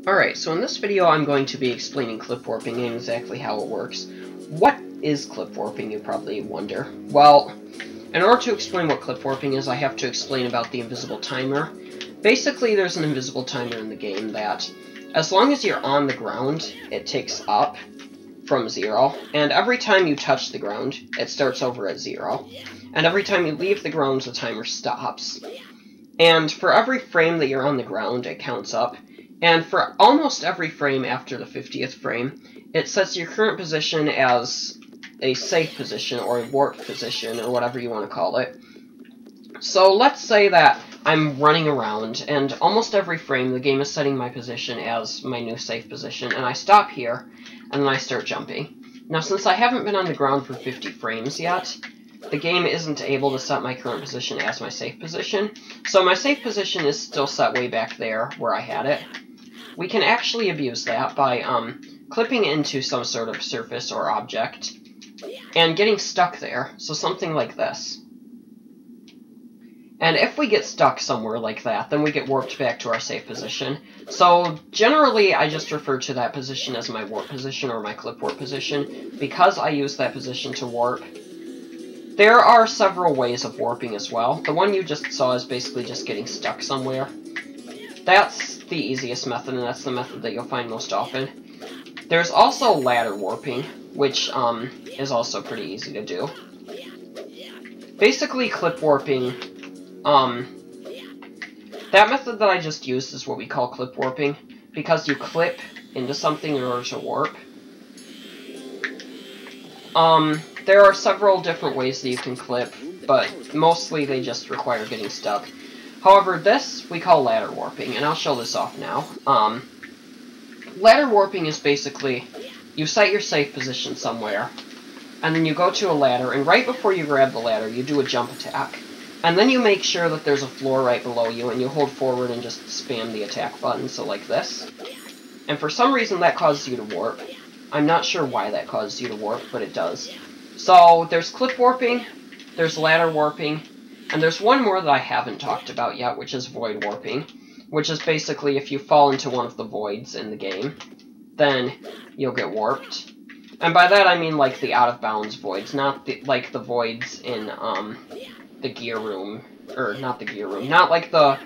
Alright, so in this video I'm going to be explaining clip warping and exactly how it works. What is clip warping, you probably wonder? Well, in order to explain what clip warping is, I have to explain about the invisible timer. Basically, there's an invisible timer in the game that, as long as you're on the ground, it ticks up from 0, and every time you touch the ground, it starts over at 0. And every time you leave the ground, the timer stops. And for every frame that you're on the ground, it counts up. And for almost every frame after the 50th frame, it sets your current position as a safe position, or a warp position, or whatever you want to call it. So let's say that I'm running around, and almost every frame the game is setting my position as my new safe position, and I stop here, and then I start jumping. Now, since I haven't been on the ground for 50 frames yet, the game isn't able to set my current position as my safe position, so my safe position is still set way back there where I had it. We can actually abuse that by clipping into some sort of surface or object and getting stuck there, so something like this. And if we get stuck somewhere like that, then we get warped back to our safe position. So generally, I just refer to that position as my warp position or my clip warp position, because I use that position to warp. There are several ways of warping as well. The one you just saw is basically just getting stuck somewhere. That's the easiest method, and that's the method that you'll find most often. There's also ladder warping, which is also pretty easy to do. Basically, clip warping, that method that I just used is what we call clip warping, because you clip into something in order to warp. There are several different ways that you can clip, but mostly they just require getting stuck. However, this we call ladder warping, and I'll show this off now. Ladder warping is basically, you set your safe position somewhere, and then you go to a ladder, and right before you grab the ladder, you do a jump attack. And then you make sure that there's a floor right below you, and you hold forward and just spam the attack button, so like this. And for some reason that causes you to warp. I'm not sure why that causes you to warp, but it does. So, there's clip warping, there's ladder warping, and there's one more that I haven't talked about yet, which is void warping, which is basically if you fall into one of the voids in the game, then you'll get warped. And by that I mean like the out-of-bounds voids, not like the voids in the gear room, or not the gear room, not like the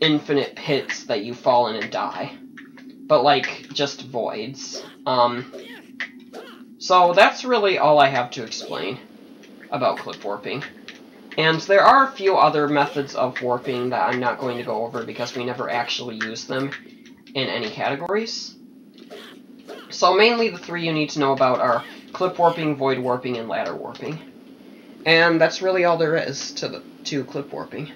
infinite pits that you fall in and die, but like just voids. So that's really all I have to explain about clip warping. And there are a few other methods of warping that I'm not going to go over because we never actually use them in any categories. So mainly the three you need to know about are clip warping, void warping, and ladder warping. And that's really all there is to clip warping.